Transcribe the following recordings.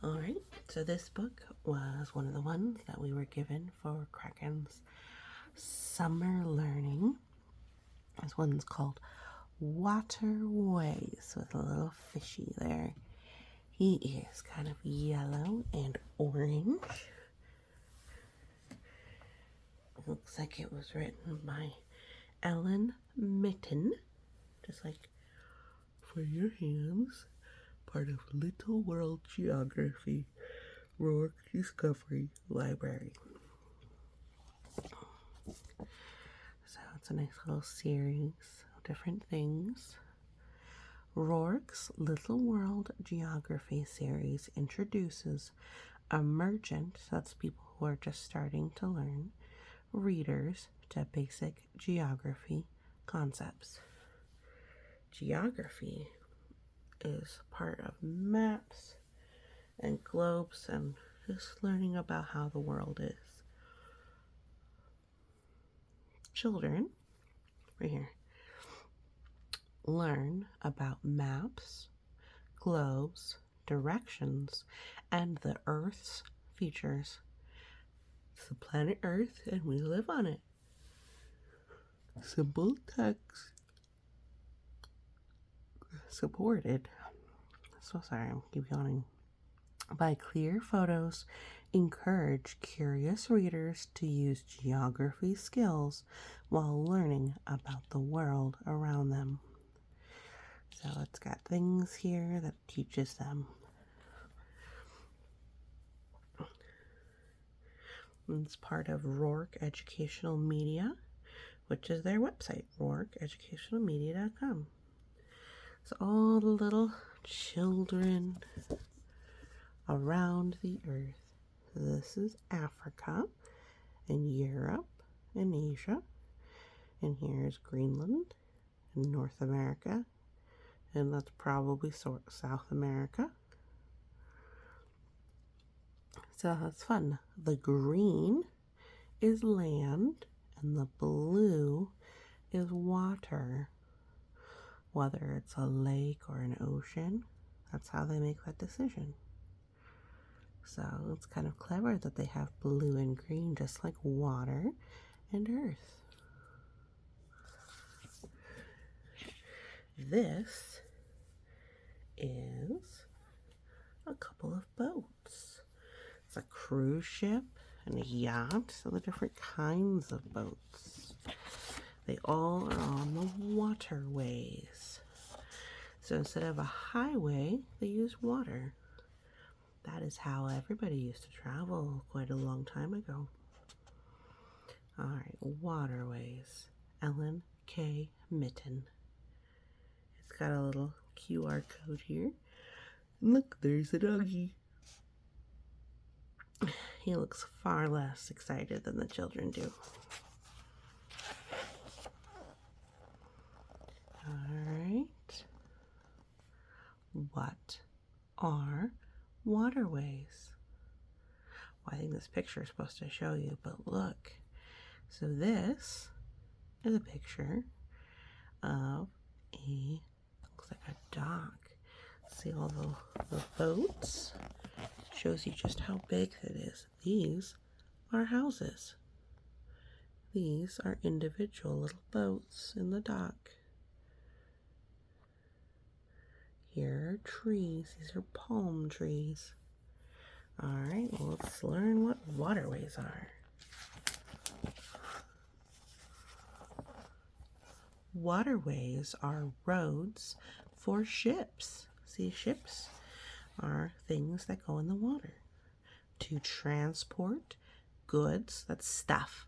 Alright, so this book was one of the ones that we were given for Kraken's summer learning. This one's called Waterways with a little fishy there. He is kind of yellow and orange. It looks like it was written by Mitten, just like for your hands. Part of Little World Geography, Rourke Discovery Library. So it's a nice little series of different things. Rourke's Little World Geography series introduces emergent, that's people who are just starting to learn, readers to basic geography concepts. Geography is part of maps and globes and just learning about how the world is. Children, right here, learn about maps, globes, directions, and the Earth's features. It's the planet Earth and we live on it. Simple text supported. So sorry, I keep yawning. By clear photos, encourage curious readers to use geography skills while learning about the world around them. So it's got things here that teaches them. It's part of Rourke Educational Media, which is their website, rourkeeducationalmedia.com. So all the little children around the earth. This is Africa and Europe and Asia. And here's Greenland and North America. And that's probably South America. So that's fun. The green is land and the blue is water. Whether it's a lake or an ocean, that's how they make that decision. So it's kind of clever that they have blue and green just like water and earth. This is a couple of boats. It's a cruise ship and a yacht, so the different kinds of boats. They all are on the waterways. So instead of a highway, they use water. That is how everybody used to travel quite a long time ago. Alright, Waterways. Ellen K. Mitten. It's got a little QR code here. Look, there's a doggy. He looks far less excited than the children do. Alright. What are waterways? Well, I think this picture is supposed to show you, but look. So this is a picture of looks like a dock. See all the boats? Shows you just how big it is. These are houses. These are individual little boats in the dock. Here are trees. These are palm trees. Alright, well, let's learn what waterways are. Waterways are roads for ships. See, ships are things that go in the water to transport goods. That's stuff.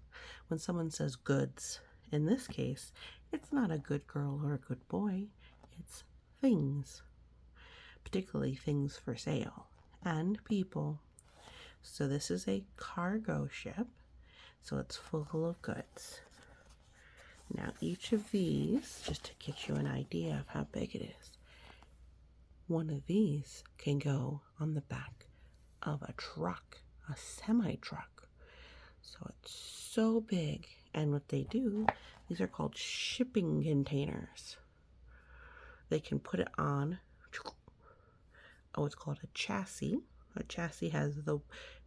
When someone says goods, in this case, it's not a good girl or a good boy. It's things, particularly things for sale and people. So this is a cargo ship, so it's full of goods. Now each of these, just to get you an idea of how big it is, one of these can go on the back of a truck, a semi-truck. So it's so big. And what they do, these are called shipping containers. They can put it on, oh, it's called a chassis. A chassis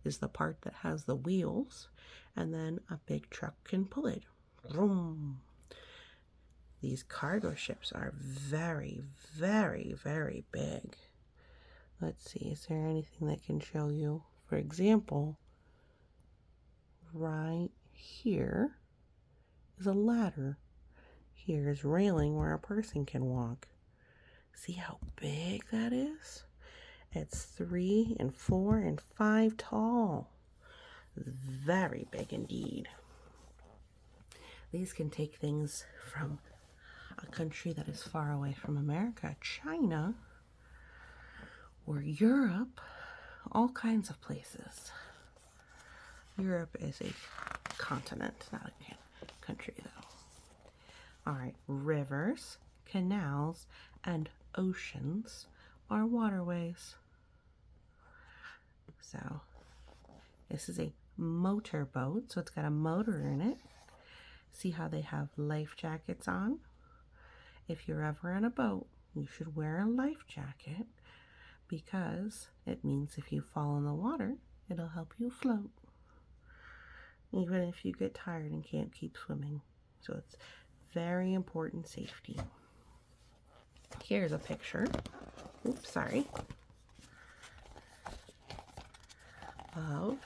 is the part that has the wheels, and then a big truck can pull it. Vroom. These cargo ships are very, very, very big. Let's see, is there anything that can show you? For example, right here is a ladder. Here's railing where a person can walk. See how big that is? It's 3 and 4 and 5 tall. Very big indeed. These can take things from a country that is far away from America, China, or Europe, all kinds of places. Europe is a continent, not a country though. All right, rivers, canals, and oceans are waterways. So this is a motorboat, so it's got a motor in it. See how they have life jackets on? If you're ever in a boat, you should wear a life jacket because it means if you fall in the water, it'll help you float, even if you get tired and can't keep swimming. So it's very important safety. Here's a picture. Oops, sorry. Of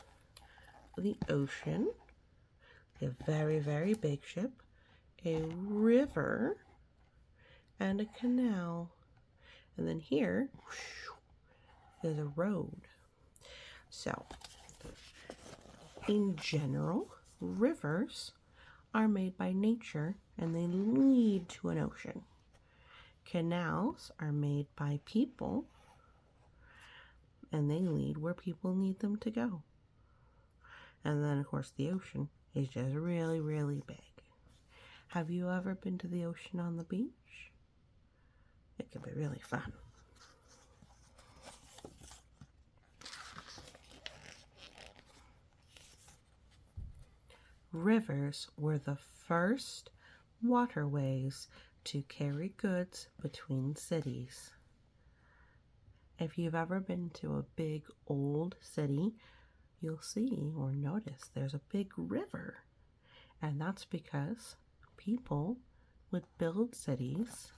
the ocean, a very, very big ship, a river, and a canal. And then here is a road. So, in general, rivers are made by nature and they lead to an ocean. Canals are made by people and they lead where people need them to go. And then, of course, the ocean is just really, really big. Have you ever been to the ocean on the beach? It can be really fun. Rivers were the first waterways to carry goods between cities. If you've ever been to a big old city, you'll see or notice there's a big river. And that's because people would build cities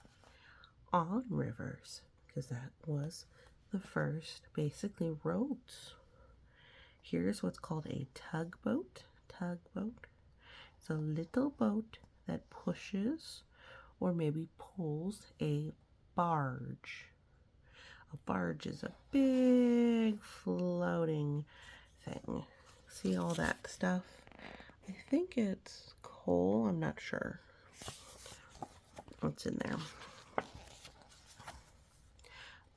on rivers, because that was the first basically roads. Here's what's called a tugboat. Tugboat. It's a little boat that pushes or maybe pulls a barge. A barge is a big floating thing. See all that stuff? I think it's coal. I'm not sure what's in there.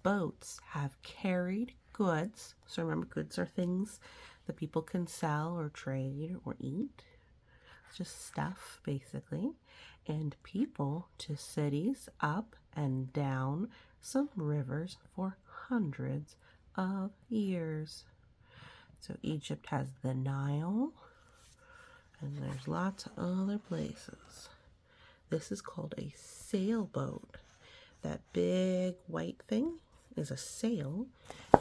Boats have carried goods. So remember, goods are things that people can sell or trade or eat. It's just stuff, basically. And people to cities up and down some rivers for hundreds of years. So Egypt has the Nile, and there's lots of other places. This is called a sailboat. That big white thing is a sail,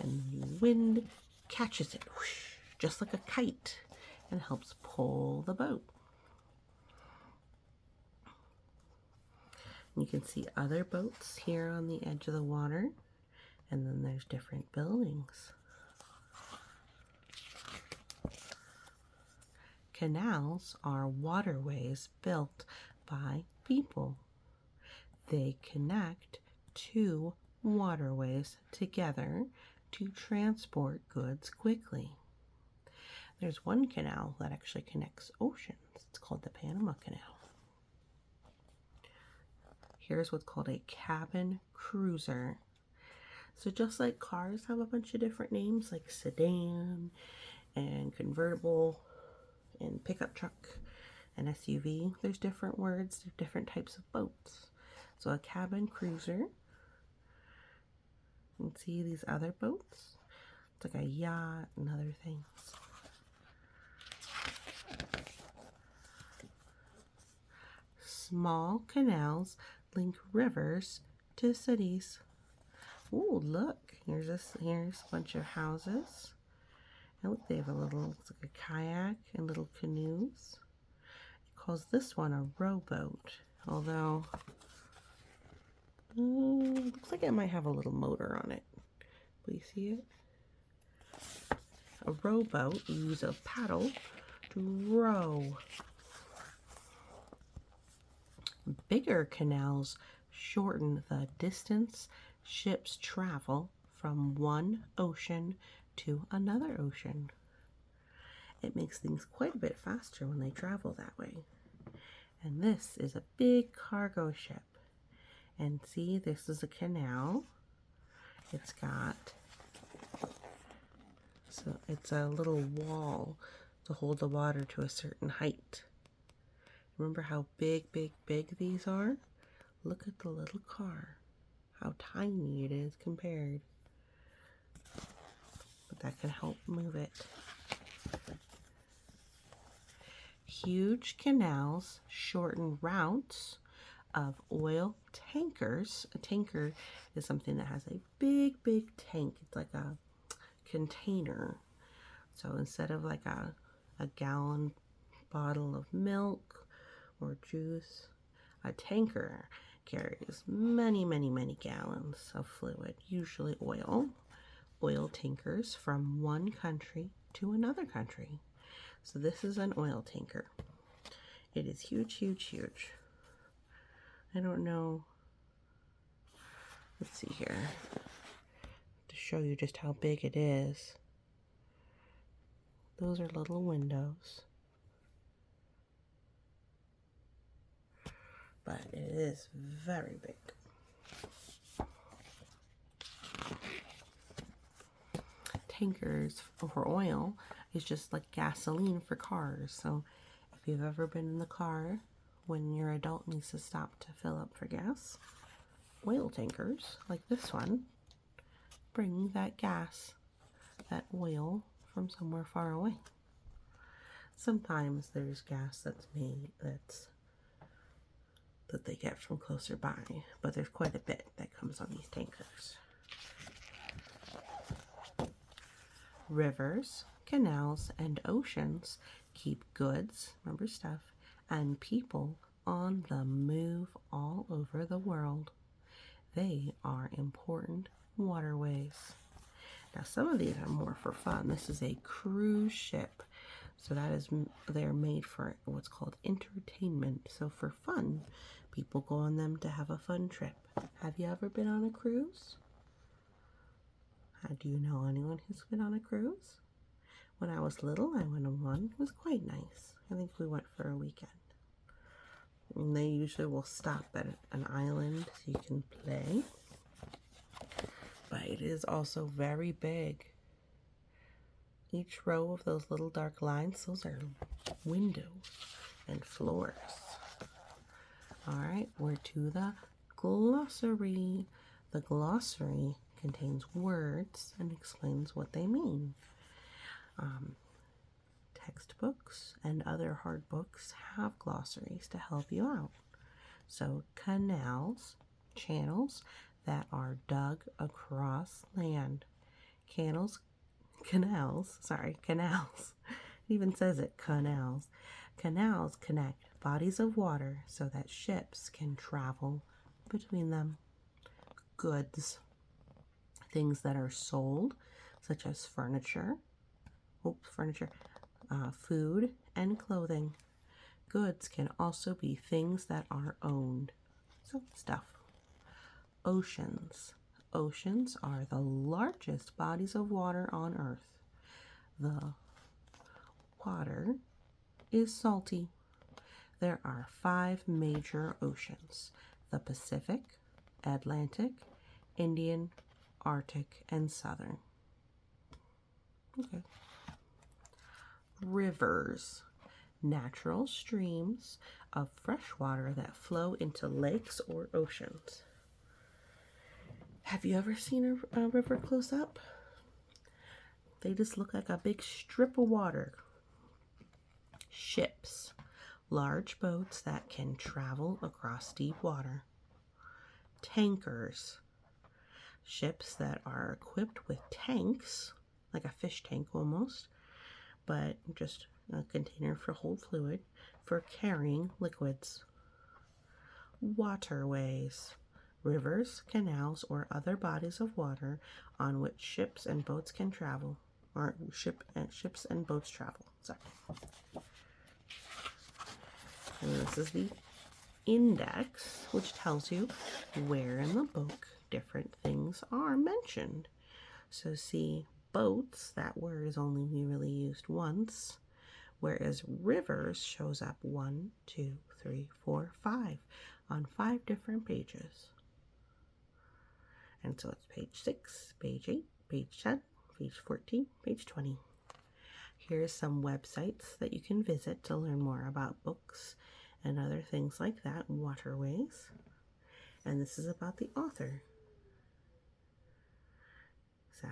and the wind catches it, whoosh, just like a kite, and helps pull the boat. You can see other boats here on the edge of the water, and then there's different buildings. Canals are waterways built by people. They connect two waterways together to transport goods quickly. There's one canal that actually connects oceans. It's called the Panama Canal. Here's what's called a cabin cruiser. So just like cars have a bunch of different names, like sedan and convertible and pickup truck and SUV, there's different words, there's different types of boats. So a cabin cruiser, you can see these other boats. It's like a yacht and other things. Small canals link rivers to cities. Oh, look, Here's a bunch of houses. And look, they have looks like a kayak and little canoes. It calls this one a rowboat, although looks like it might have a little motor on it. Do you see it? A rowboat, you use a paddle to row. Bigger canals shorten the distance ships travel from one ocean to another ocean. It makes things quite a bit faster when they travel that way. And this is a big cargo ship. And see, this is a canal. It's a little wall to hold the water to a certain height. Remember how big these are? Look at the little car. How tiny it is compared. But that can help move it. Huge canals shorten routes of oil tankers. A tanker is something that has a big tank. It's like a container. So instead of like a gallon bottle of milk or juice, a tanker carries many gallons of fluid, usually oil. Oil tankers from one country to another country. So this is an oil tanker. It is huge. I don't know. Let's see here. To show you just how big it is. Those are little windows. But it is very big. Tankers for oil is just like gasoline for cars. So if you've ever been in the car when your adult needs to stop to fill up for gas, oil tankers like this one bring that gas, that oil from somewhere far away. Sometimes there's gas that's made that they get from closer by, but there's quite a bit that comes on these tankers. Rivers, canals, and oceans keep goods, remember stuff, and people on the move all over the world. They are important waterways. Now some of these are more for fun. This is a cruise ship. So they're made for what's called entertainment. So for fun, people go on them to have a fun trip. Have you ever been on a cruise? Do you know anyone who's been on a cruise? When I was little, I went on one. It was quite nice. I think we went for a weekend. And they usually will stop at an island so you can play. But it is also very big. Each row of those little dark lines, those are windows and floors. All right, we're to the glossary. The glossary contains words and explains what they mean. Textbooks and other hard books have glossaries to help you out. So canals, channels that are dug across land. Canals. It even says it, canals. Canals connect bodies of water so that ships can travel between them. Goods. Things that are sold, such as food and clothing. Goods can also be things that are owned, so stuff. Oceans. Oceans are the largest bodies of water on Earth. The water is salty. There are 5 major oceans: the Pacific, Atlantic, Indian, Arctic, and Southern. Okay. Rivers. Natural streams of fresh water that flow into lakes or oceans. Have you ever seen a river close up? They just look like a big strip of water. Ships. Large boats that can travel across deep water. Tankers. ships that are equipped with tanks, like a fish tank almost, but just a container for hold fluid for carrying liquids. Waterways, rivers, canals, or other bodies of water on which ships and boats can travel, or ships and boats travel. Sorry. And this is the index, which tells you where in the book different things are mentioned. So see, boats, that word is only really used once, whereas rivers shows up 1, 2, 3, 4, 5 on 5 different pages. And so it's page 6, page 8, page 10, page 14, page 20. Here's some websites that you can visit to learn more about books and other things like that, Waterways. And this is about the author. So,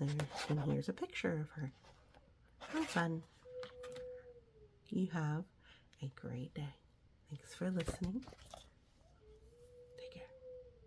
and here's a picture of her. How fun. You have a great day. Thanks for listening.